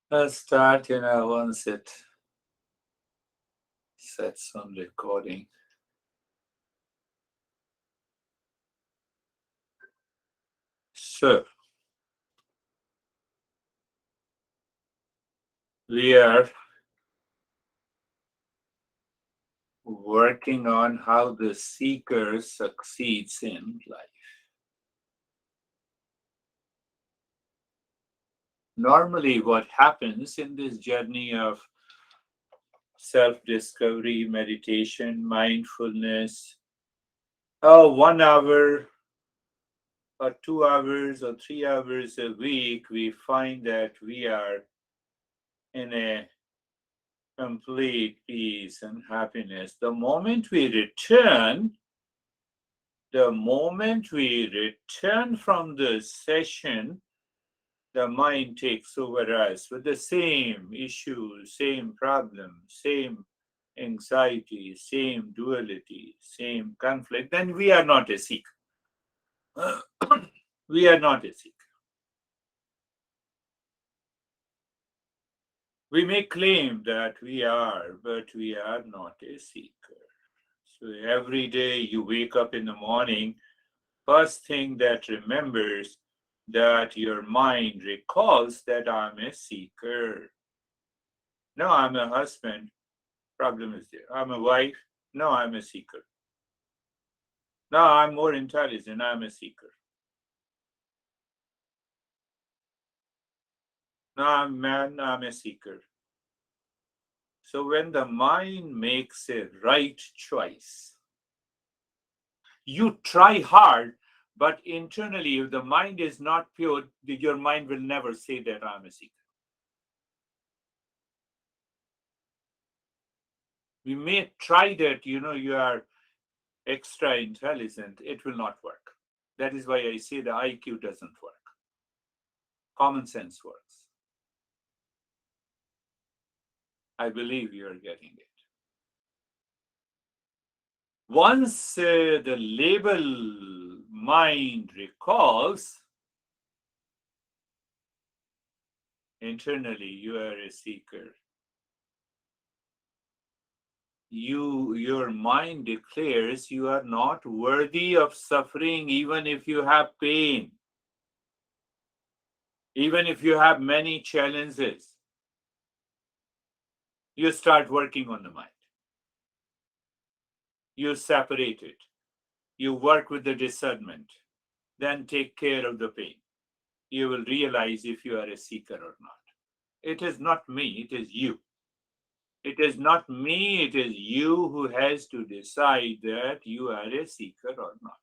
Let's start, once it sets on recording. So, we are working on how the seeker succeeds in life. Normally, what happens in this journey of self discovery, meditation, mindfulness, 1 hour or 2 hours or 3 hours a week, we find that we are in a complete peace and happiness. The moment we return from the session, the mind takes over us with the same issues, same problems, same anxiety, same duality, same conflict, then we are not a seeker. We are not a seeker. We may claim that we are, but we are not a seeker. So every day you wake up in the morning, first thing that remembers that your mind recalls that I'm a seeker. No, I'm a husband. Problem is there. I'm a wife. No, I'm a seeker. No, I'm more intelligent. I'm a seeker. No, I'm a man. I'm a seeker. So when the mind makes a right choice, you try hard, but internally, if the mind is not pure, your mind will never say that I'm a seeker. We may try that, you are extra intelligent, it will not work. That is why I say the IQ doesn't work. Common sense works. I believe you are getting it. Once the label mind recalls, internally you are a seeker. Your mind declares you are not worthy of suffering even if you have pain, even if you have many challenges. You start working on the mind. You separate it. You work with the discernment. Then take care of the pain. You will realize if you are a seeker or not. It is not me, it is you. It is not me, it is you who has to decide that you are a seeker or not.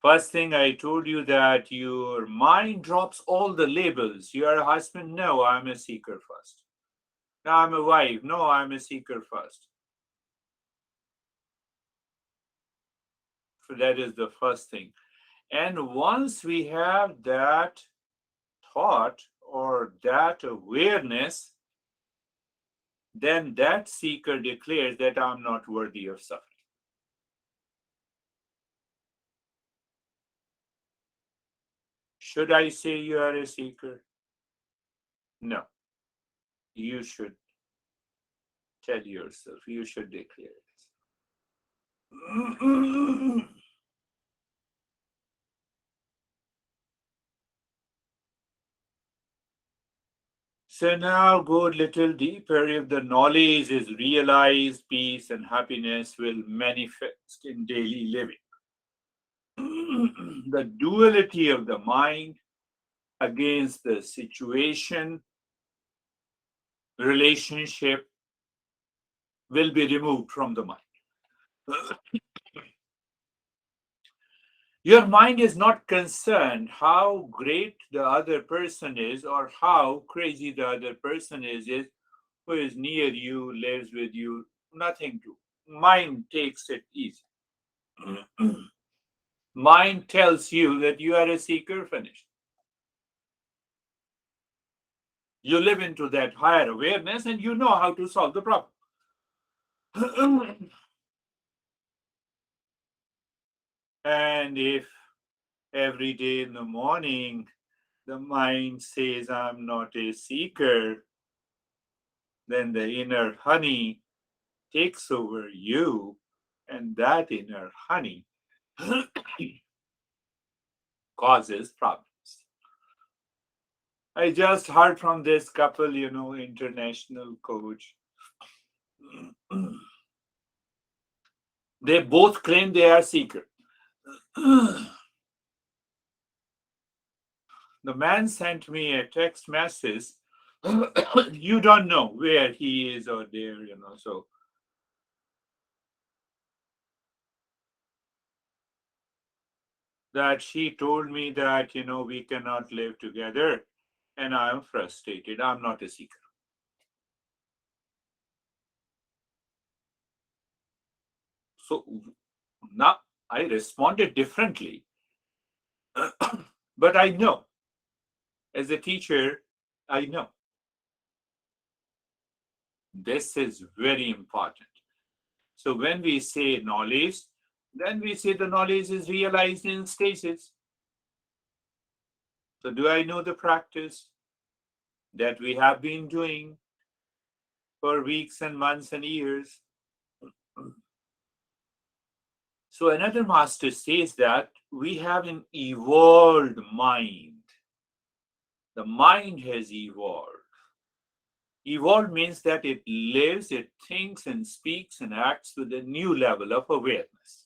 First thing I told you that your mind drops all the labels. You are a husband? No, I'm a seeker first. No, I'm a wife. No, I'm a seeker first. So that is the first thing. And once we have that thought or that awareness, then that seeker declares that I'm not worthy of suffering. Should I say you are a seeker? No. You should tell yourself, you should declare it. So now go a little deeper. If the knowledge is realized, peace and happiness will manifest in daily living. The duality of the mind against the situation, relationship will be removed from the mind. Your mind is not concerned how great the other person is or how crazy the other person is who is near you, lives with you, nothing to. Mind takes it easy. Mind tells you that you are a seeker, finished. You live into that higher awareness and you know how to solve the problem. And if every day in the morning, the mind says, I'm not a seeker, then the inner honey takes over you, and that inner honey causes problems. I just heard from this couple, international coach. They both claim they are seeker. The man sent me a text message. You don't know where he is or there, so that she told me that, we cannot live together and I am frustrated. I'm not a seeker. So now I responded differently. But I know, as a teacher, I know this is very important. So when we say knowledge, then we say the knowledge is realized in stages. So do I know the practice that we have been doing for weeks and months and years? So another master says that we have an evolved mind. The mind has evolved. Evolved means that it lives, it thinks and speaks and acts with a new level of awareness.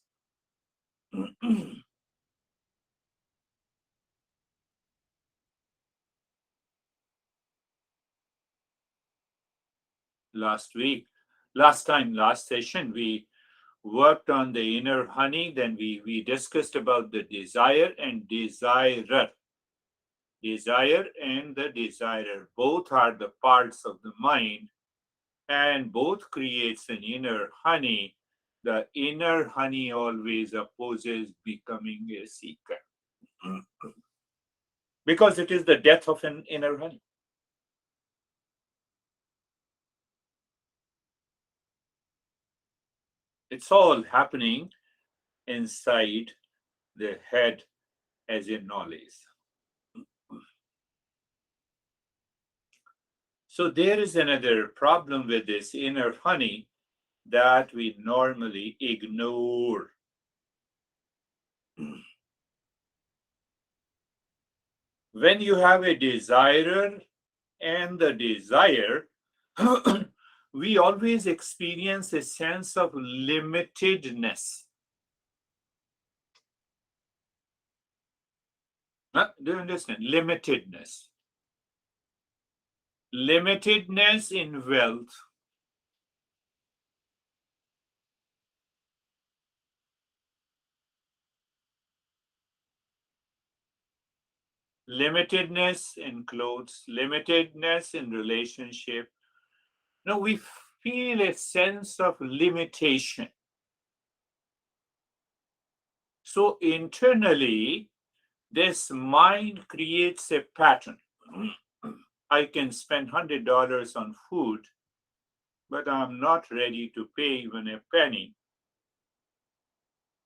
Last session, we worked on the inner honey, then we discussed about the desire and desirer. Desire and the desirer, both are the parts of the mind and both creates an inner honey. The inner honey always opposes becoming a seeker because it is the death of an inner honey. It's all happening inside the head as in knowledge. So there is another problem with this inner honey that we normally ignore. When you have a desirer and the desire, we always experience a sense of limitedness. Do you understand? Limitedness. Limitedness in wealth, limitedness in clothes, limitedness in relationship. No, we feel a sense of limitation. So internally, this mind creates a pattern. I can spend $100 on food, but I'm not ready to pay even a penny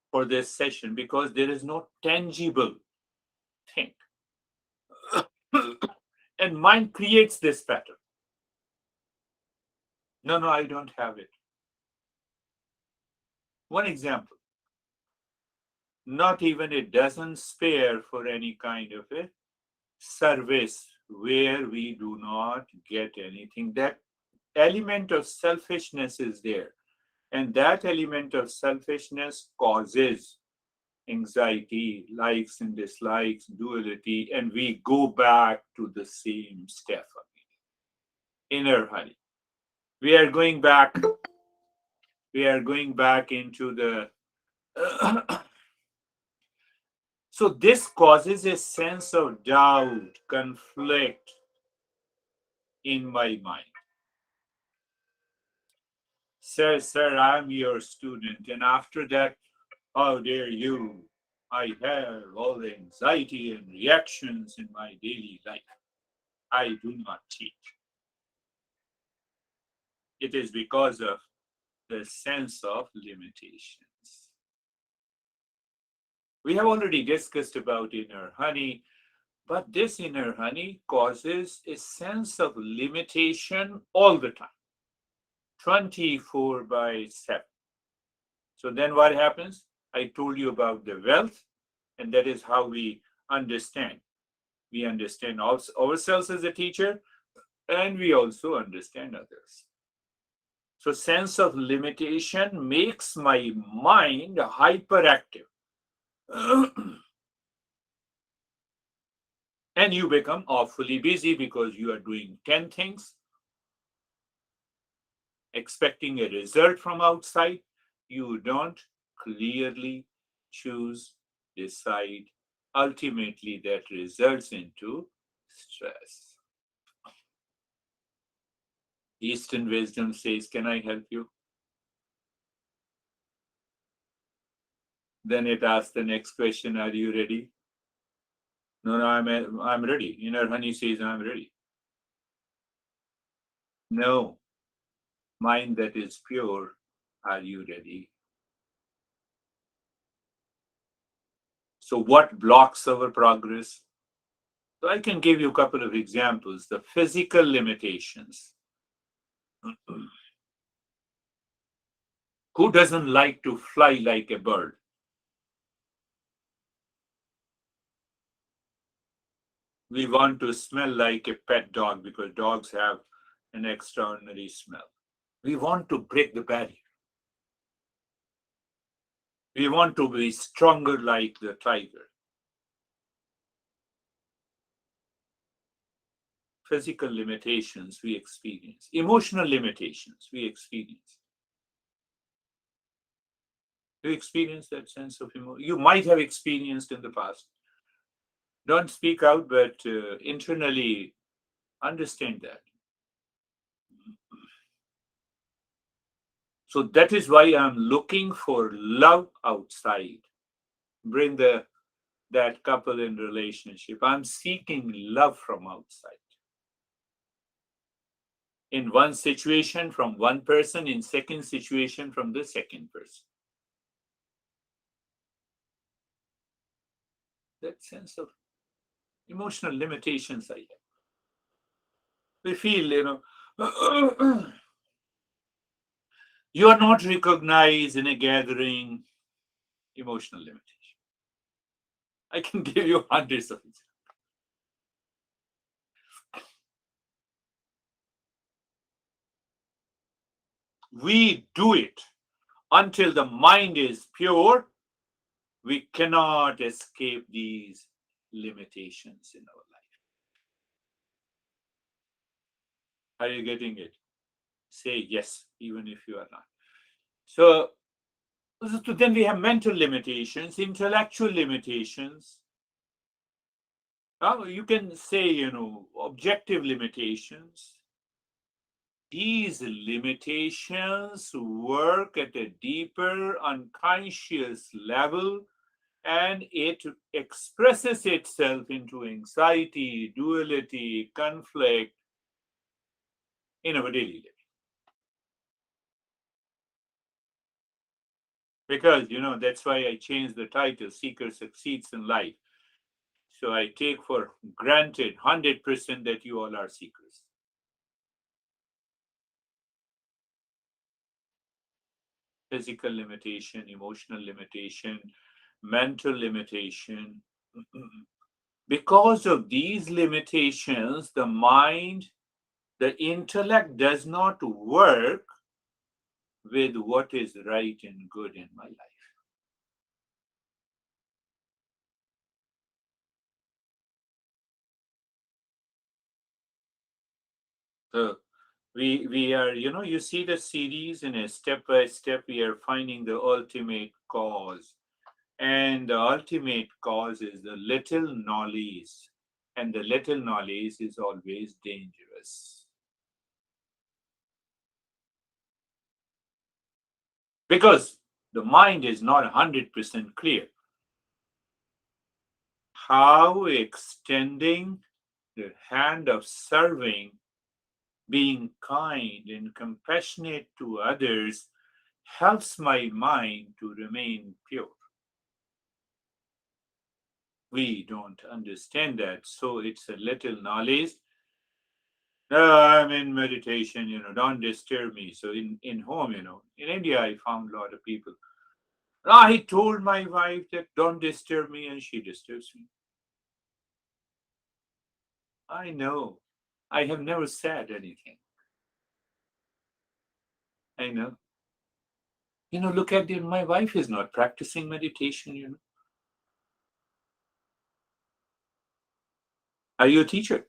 for this session because there is no tangible thing. And mind creates this pattern. No, no, I don't have it. One example, not even a dozen spare for any kind of a service where we do not get anything. That element of selfishness is there. And that element of selfishness causes anxiety, likes and dislikes, duality, and we go back to the same step again. Inner honey. We are going back. We are going back into the. So this causes a sense of doubt, conflict in my mind. Sir, I'm your student, and after that, how dare you? I have all the anxiety and reactions in my daily life. I do not teach. It is because of the sense of limitations. We have already discussed about inner honey, but this inner honey causes a sense of limitation all the time, 24 by 7. So then what happens? I told you about the wealth, and that is how we understand. We understand ourselves as a teacher, and we also understand others. So sense of limitation makes my mind hyperactive. And you become awfully busy because you are doing 10 things, expecting a result from outside. You don't clearly choose, decide. Ultimately, that results into stress. Eastern wisdom says, can I help you? Then it asks the next question, are you ready? No, I'm ready. Inner honey says, I'm ready. No, mind that is pure, are you ready? So, what blocks our progress? So, I can give you a couple of examples. The physical limitations. Who doesn't like to fly like a bird? We want to smell like a pet dog because dogs have an extraordinary smell. We want to break the barrier. We want to be stronger like the tiger. Physical limitations we experience, emotional limitations we experience. Do you experience that sense of emotion? You might have experienced in the past. Don't speak out, but internally understand that. So that is why I'm looking for love outside. Bring that couple in relationship. I'm seeking love from outside. In one situation from one person, in second situation from the second person. That sense of emotional limitations I have. We feel, you are not recognized in a gathering, emotional limitation. I can give you hundreds of examples. We do it until the mind is pure. We cannot escape these limitations in our life. Are you getting it? Say yes, even if you are not. So then we have mental limitations, intellectual limitations. You can say, objective limitations. These limitations work at a deeper unconscious level and it expresses itself into anxiety, duality, conflict in our daily life. Because, that's why I changed the title, Seeker Succeeds in Life. So I take for granted 100% that you all are seekers. Physical limitation, emotional limitation, mental limitation. Because of these limitations, the mind, the intellect does not work with what is right and good in my life. So we are, you see the series in a step by step, we are finding the ultimate cause. And the ultimate cause is the little knowledge. And the little knowledge is always dangerous. Because the mind is not 100% clear. How extending the hand of serving, being kind and compassionate to others helps my mind to remain pure. We don't understand that. So it's a little knowledge. I'm in meditation, don't disturb me. So in home, in India, I found a lot of people. I told my wife that don't disturb me, and she disturbs me. I know. I have never said anything. I know. Look at it. My wife is not practicing meditation. Are you a teacher?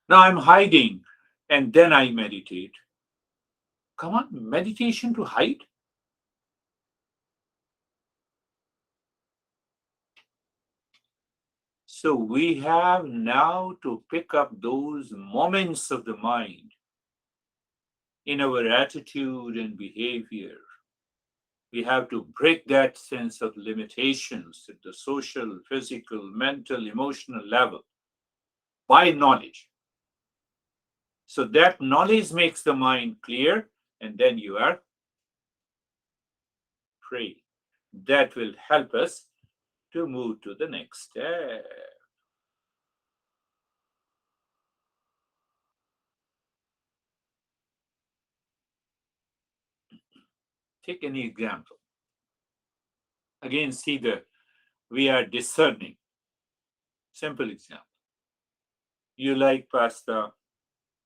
No, I'm hiding and then I meditate. Come on, meditation to hide? So we have now to pick up those moments of the mind in our attitude and behavior. We have to break that sense of limitations at the social, physical, mental, emotional level by knowledge. So that knowledge makes the mind clear, and then you are free. That will help us to move to the next step. Take any example. Again, see the we are discerning. Simple example. You like pasta,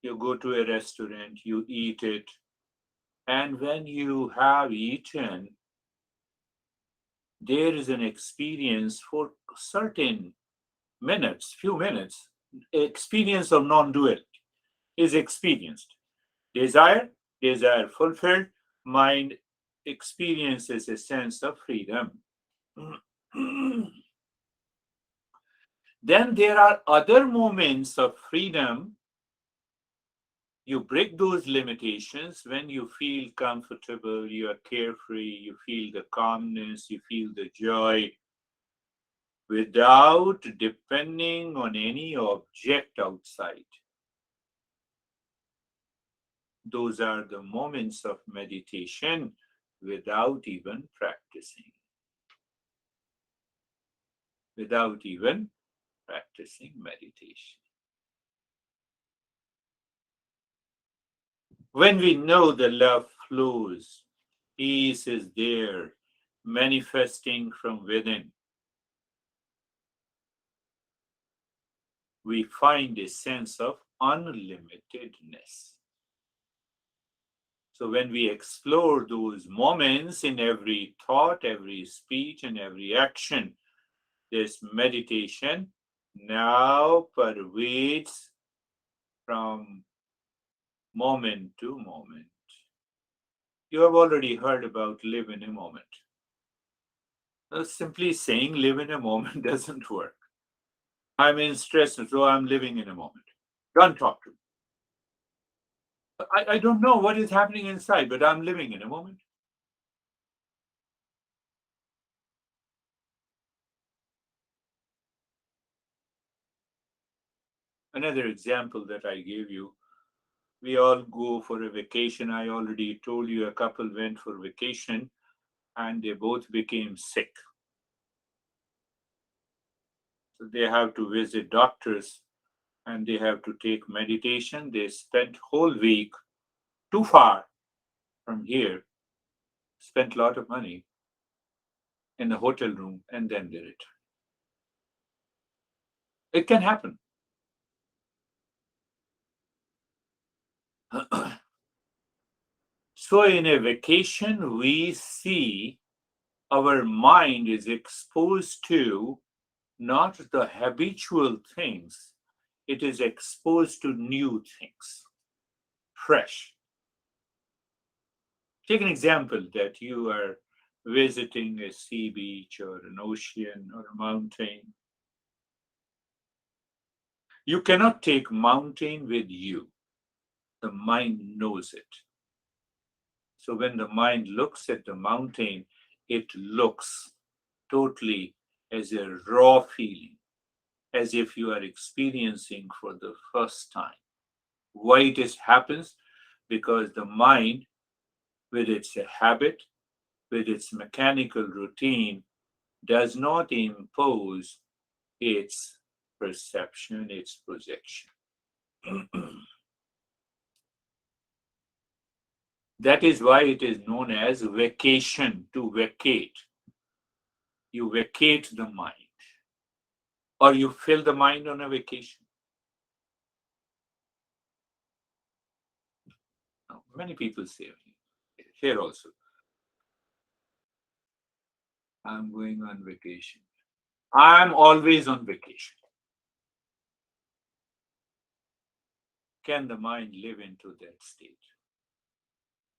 you go to a restaurant, you eat it, and when you have eaten, there is an experience for certain minutes, few minutes, experience of non-duality is experienced. Desire fulfilled, mind experiences a sense of freedom. Then there are other moments of freedom. You break those limitations when you feel comfortable, you are carefree, you feel the calmness, you feel the joy without depending on any object outside. Those are the moments of meditation without even practicing. Without even practicing meditation. When we know the love flows, peace is there, manifesting from within, we find a sense of unlimitedness. So when we explore those moments in every thought, every speech, and every action, this meditation now pervades from moment to moment. You have already heard about live in a moment. Simply saying live in a moment doesn't work. I'm in stress, so I'm living in a moment. Don't talk to me. I don't know what is happening inside, but I'm living in a moment. Another example that I gave you, we all go for a vacation. I already told you a couple went for vacation and they both became sick. So they have to visit doctors and they have to take meditation. They spent whole week too far from here, spent a lot of money in the hotel room, and then they return. It can happen. So in a vacation, we see our mind is exposed to not the habitual things, it is exposed to new things, fresh. Take an example that you are visiting a sea beach or an ocean or a mountain. You cannot take mountain with you. The mind knows it. So when the mind looks at the mountain, it looks totally as a raw feeling, as if you are experiencing for the first time. Why it is happens? Because the mind, with its habit, with its mechanical routine, does not impose its perception, its projection. That is why it is known as vacation, to vacate. You vacate the mind, or you fill the mind on a vacation. Now, many people say here also, I'm going on vacation. I'm always on vacation. Can the mind live into that state?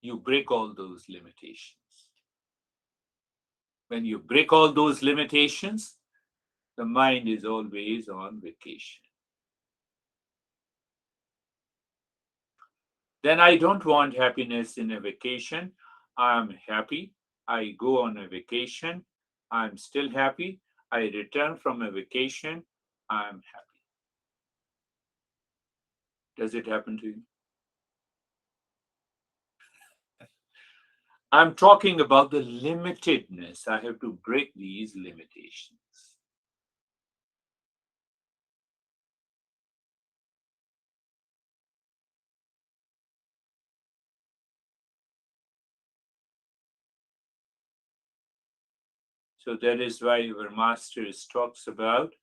You break all those limitations. When you break all those limitations, the mind is always on vacation. Then I don't want happiness in a vacation. I'm happy. I go on a vacation. I'm still happy. I return from a vacation. I'm happy. Does it happen to you? I'm talking about the limitedness. I have to break these limitations. So that is why our masters talks about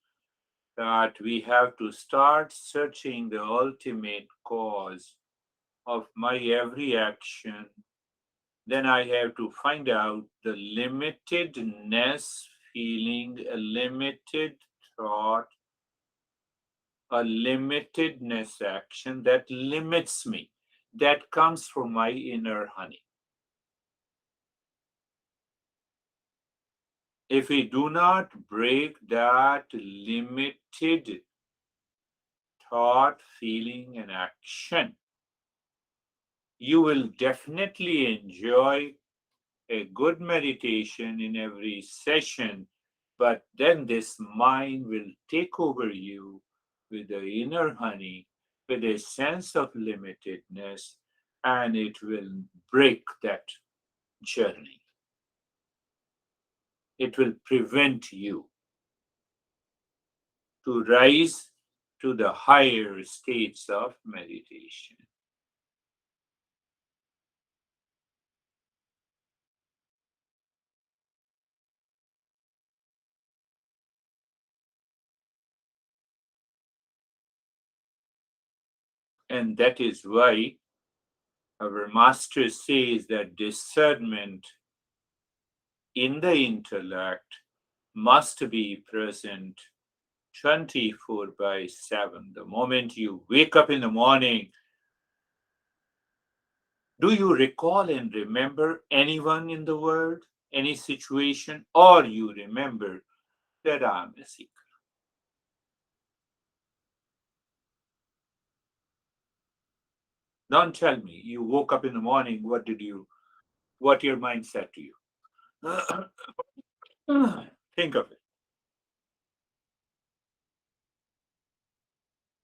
that we have to start searching the ultimate cause of my every action. Then I have to find out the limitedness feeling, a limited thought, a limitedness action that limits me, that comes from my inner honey. If we do not break that limited thought, feeling, and action, you will definitely enjoy a good meditation in every session, but then this mind will take over you with the inner honey, with a sense of limitedness, and it will break that journey. It will prevent you to rise to the higher states of meditation. And that is why our master says that discernment in the intellect must be present 24 by 7. The moment you wake up in the morning, do you recall and remember anyone in the world, any situation, or you remember that I'm a seeker? Don't tell me you woke up in the morning, what your mind said to you. Think of it.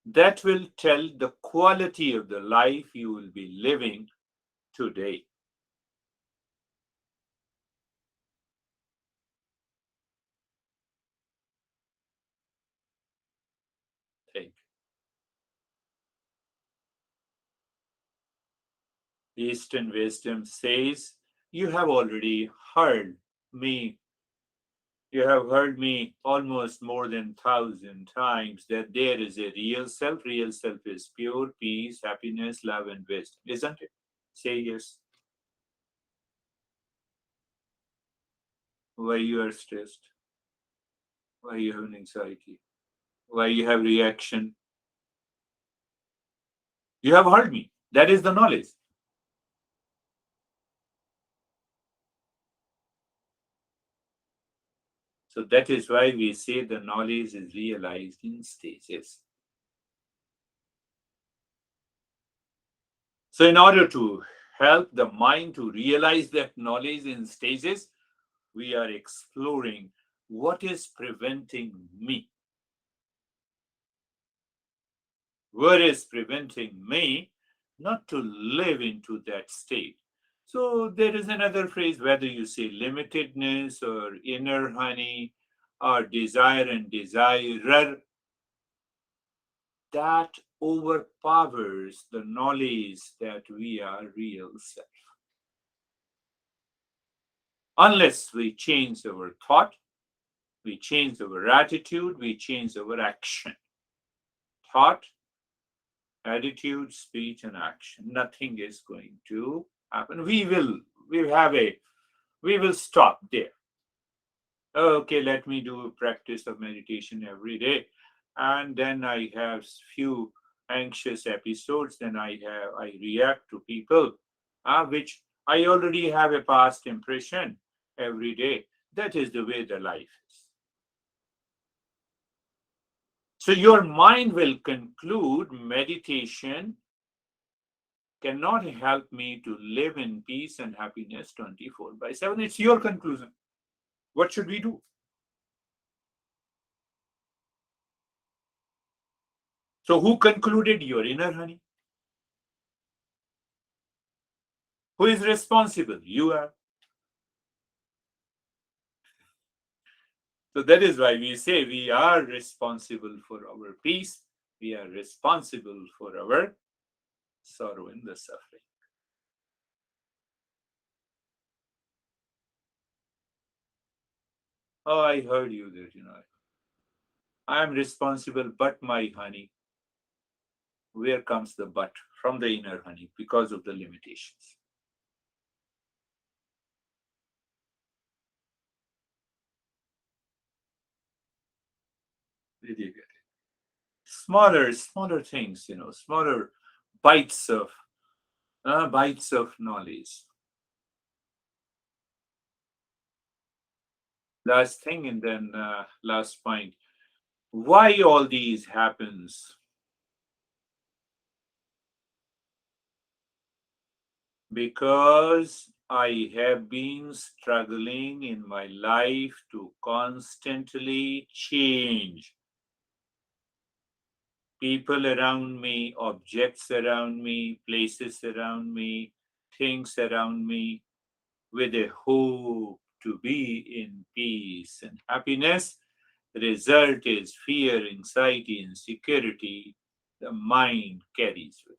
That will tell the quality of the life you will be living today. Think. Eastern wisdom says, you have already heard me. You have heard me almost more than 1,000 times that there is a real self. Real self is pure peace, happiness, love, and wisdom, isn't it? Say yes. Why you are stressed? Why you have anxiety? Why you have reaction? You have heard me. That is the knowledge. So that is why we say the knowledge is realized in stages. So, in order to help the mind to realize that knowledge in stages, we are exploring what is preventing me. What is preventing me not to live into that state? So there is another phrase, whether you say limitedness or inner honey or desire and desirer, that overpowers the knowledge that we are real self. Unless we change our thought, we change our attitude, we change our action. Thought, attitude, speech, and action. Nothing is going to happen. We will stop there. Okay, let me do a practice of meditation every day. And then I have few anxious episodes, then I react to people, which I already have a past impression every day. That is the way the life is. So your mind will conclude meditation cannot help me to live in peace and happiness 24 by 7. It's your conclusion. What should we do? So, who concluded? Your inner honey? Who is responsible? You are. So, that is why we say we are responsible for our peace, we are responsible for our sorrow and the suffering. Oh, I heard you that, I am responsible, but my honey. Where comes the but? From the inner honey because of the limitations. Did you get it? Smaller things, smaller bites of knowledge. Last thing, and then last point. Why all these happens? Because I have been struggling in my life to constantly change people around me, objects around me, places around me, things around me, with a hope to be in peace and happiness. The result is fear, anxiety, insecurity the mind carries with it.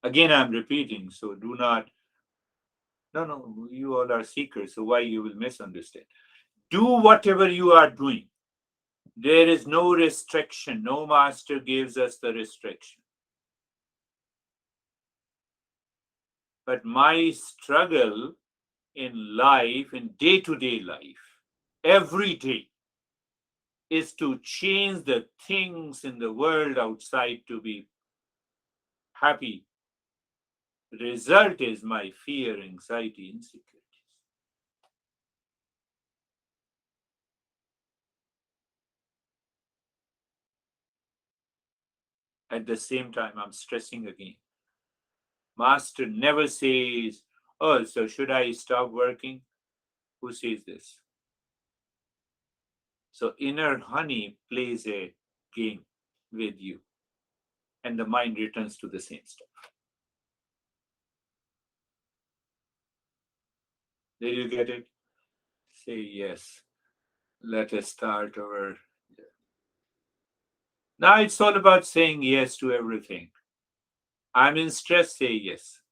Again, I'm repeating, so do not, no, no, you all are seekers, so why you will misunderstand? Do whatever you are doing. There is no restriction. No master gives us the restriction. But my struggle in life, in day to day life, every day, is to change the things in the world outside to be happy. Result is my fear, anxiety, insecurities. At the same time, I'm stressing again. Master never says, oh, so should I stop working? Who says this? So inner honey plays a game with you, and the mind returns to the same stuff. Did you get it? Say yes. Let us start our. Now it's all about saying yes to everything. I'm in stress, say yes.